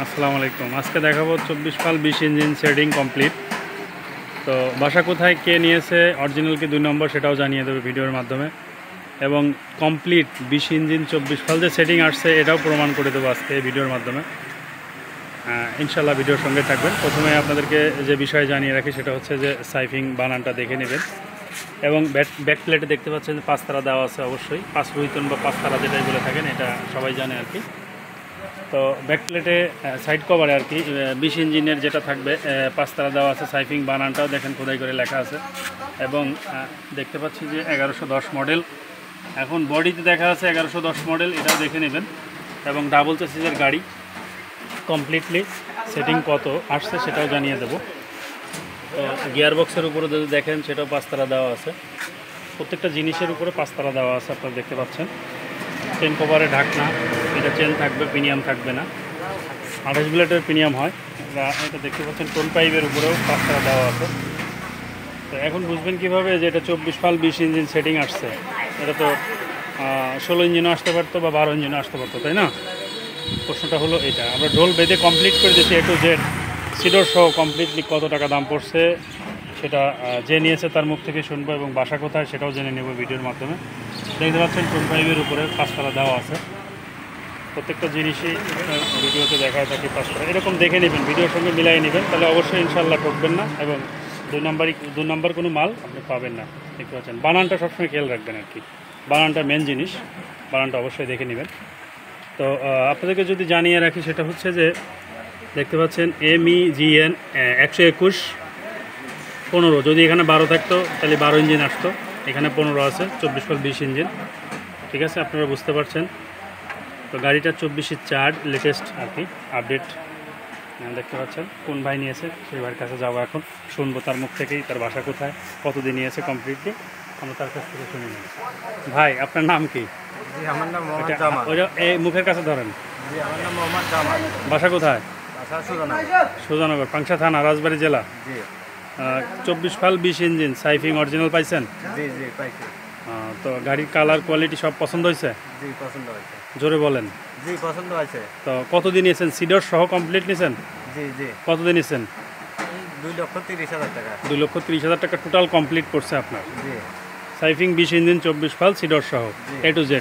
আসসালামু আলাইকুম। আজকে দেখাবো 24 ফাল 20 ইঞ্জিন সেটিং কমপ্লিট। তো বাসা কোথায়, কে নিয়েছে, অরিজিনাল কি 2 নম্বর সেটাও জানিয়ে দেবে ভিডিওর মাধ্যমে, এবং কমপ্লিট 20 ইঞ্জিন 24 ফাল যে সেটিং আসছে এটাও প্রমাণ করে দেবো আজকে এই ভিডিওর মাধ্যমে। ইনশাল্লাহ ভিডিওর সঙ্গে থাকবেন। প্রথমে আপনাদেরকে যে বিষয় জানিয়ে রাখি সেটা হচ্ছে যে সাইফিং বানানটা দেখে নেবেন, এবং ব্যাক প্লেটে দেখতে পাচ্ছেন যে 5 তারা দেওয়া আছে, অবশ্যই 5 রুইতন বা 5 তারা যেটাই বলে থাকেন, এটা সবাই জানে আর কি। তো ব্যাক প্লেটে সাইড কভারে আর কি 20 ইঞ্জিনের যেটা থাকবে 5 তারা দেওয়া আছে। সাইফিং বানানটাও দেখেন খোদাই করে লেখা আছে, এবং দেখতে পাচ্ছি যে 1110 মডেল। এখন বডিতে দেখা আছে 1110 মডেল, এটাও দেখে নেবেন। এবং ডাবল চেসিসের গাড়ি, কমপ্লিটলি সেটিং কত আসছে সেটাও জানিয়ে দেবো। তো গিয়ার বক্সের উপরে যদি দেখেন সেটাও 5 তারা দেওয়া আছে। প্রত্যেকটা জিনিসের উপরে 5 তারা দেওয়া আছে, আপনারা দেখতে পাচ্ছেন। চেন কভারে ঢাকনা, এটা চেন থাকবে, প্রিমিয়াম থাকবে না, 28 ব্লেডের প্রিমিয়াম হয়। এটা দেখতে পাচ্ছেন টোল পাইপের উপরেও 5 তারা দেওয়া আছে। তো এখন বুঝবেন কীভাবে যে এটা 24 ফাল 20 ইঞ্জিন সেটিং আসছে। এটা তো 16 ইঞ্জিনও আসতে পারতো বা 12 ইঞ্জিনও আসতে পারতো, তাই না? প্রশ্নটা হলো এটা। আমরা ঢোল বেঁধে কমপ্লিট করে দিচ্ছি A to Z, সিডর সহ কমপ্লিটলি কত টাকা দাম পড়ছে সেটা যে নিয়েছে তার মুখ থেকে শুনবো, এবং বাসা কোথায় সেটাও জেনে নেব ভিডিওর মাধ্যমে। দেখতে পাচ্ছেন টোল পাইপের উপরে 5 তারা দেওয়া আছে। প্রত্যেকটা জিনিসই ভিডিওতে দেখায় থাকে 5 তারা, এরকম দেখে নেবেন, ভিডিওর সঙ্গে মিলাই নেবেন, তাহলে অবশ্যই ইনশাল্লাহ ঠকবেন না, এবং 2 নম্বর কোনো মাল আপনি পাবেন না। দেখতে পাচ্ছেন বানানটা সবসময় খেয়াল রাখবেন আর কি, বানানটা মেন জিনিস, বানানটা অবশ্যই দেখে নেবেন। তো আপনাদেরকে যদি জানিয়ে রাখি সেটা হচ্ছে যে দেখতে পাচ্ছেন MEGN 121 15, যদি এখানে 12 থাকতো তাহলে 12 ইঞ্জিন আসতো, এখানে 15 আছে, 24 ফাল 20 ইঞ্জিন। ঠিক আছে, আপনারা বুঝতে পারছেন। তো গাড়িটা 24/4 লেটেস্ট আর কি আপডেট। দেখতে পাচ্ছেন কোন ভাই নিয়েছে সেই ভাইয়ের কাছে যাবো, এখন শুনবো তার মুখ থেকেই, তার বাসা কোথায়, কতদিন নিয়েছে কমপ্লিটলি, আমরা তার কাছ থেকে শুনে নেব। ভাই আপনার নাম কি? আমার নাম মোহাম্মদ জামাল। এই মুখের কাছে ধরেন। আমার নাম মোহাম্মদ জামাল। বাসা কোথায়? বাসা সুজানগর। সুজানগর, পাংশা থানা, রাজবাড়ী জেলা। জি। 24 ফাল 20 ইঞ্জিন সাইফিং অরিজিনাল পাইছেন? জি জি পাইছি। তো গাড়ির কালার কোয়ালিটি সব পছন্দ হয়েছে? জি পছন্দ হয়েছে। জোরে বলেন। জি পছন্দ হয়েছে। তো কতদিন নিয়েছেন? সিডর সহ কমপ্লিট নিয়েছেন? জি জি। কতদিন নিয়েছেন? 2,30,000 টাকা। 2,30,000 টাকা টোটাল কমপ্লিট করছে আপনার। জি। সাইফিং 20 ইঞ্জিন 24 ফাল সিডর সহ A to Z।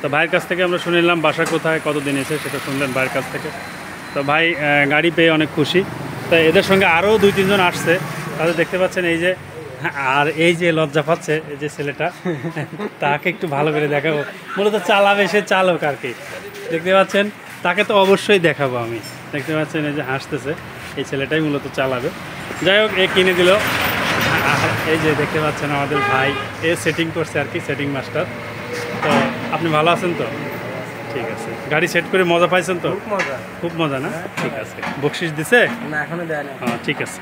তো ভাইয়ের কাছ থেকে আমরা শুনে নিলাম বাসা কোথায়, কতদিন এসে সেটা শুনলেন ভাইয়ের কাছ থেকে। তো ভাই গাড়ি পেয়ে অনেক খুশি। তো এদের সঙ্গে আরও 2-3 জন আসছে, তাদের দেখতে পাচ্ছেন এই যে, আর এই যে লজ্জা পাচ্ছে এই যে ছেলেটা, তাকে একটু ভালো করে দেখাবো। মূলত চালাবে, সে চালক আর কি, দেখতে পাচ্ছেন। তাকে তো অবশ্যই দেখাবো আমি। দেখতে পাচ্ছেন এই যে হাসতেছে, এই ছেলেটাই মূলত চালাবে। যাই হোক, এ কিনে দিল। আর এই যে দেখতে পাচ্ছেন আমাদের ভাই, এ সেটিং করছে আর কি, সেটিং মাস্টার। তো আপনি ভালো আছেন তো? ঠিক আছে। গাড়ি সেট করে মজা পাইছেন তো? খুব মজা। খুব মজা না? ঠিক আছে। বকশিস দিছে? না এখনো দেয় না। ঠিক আছে।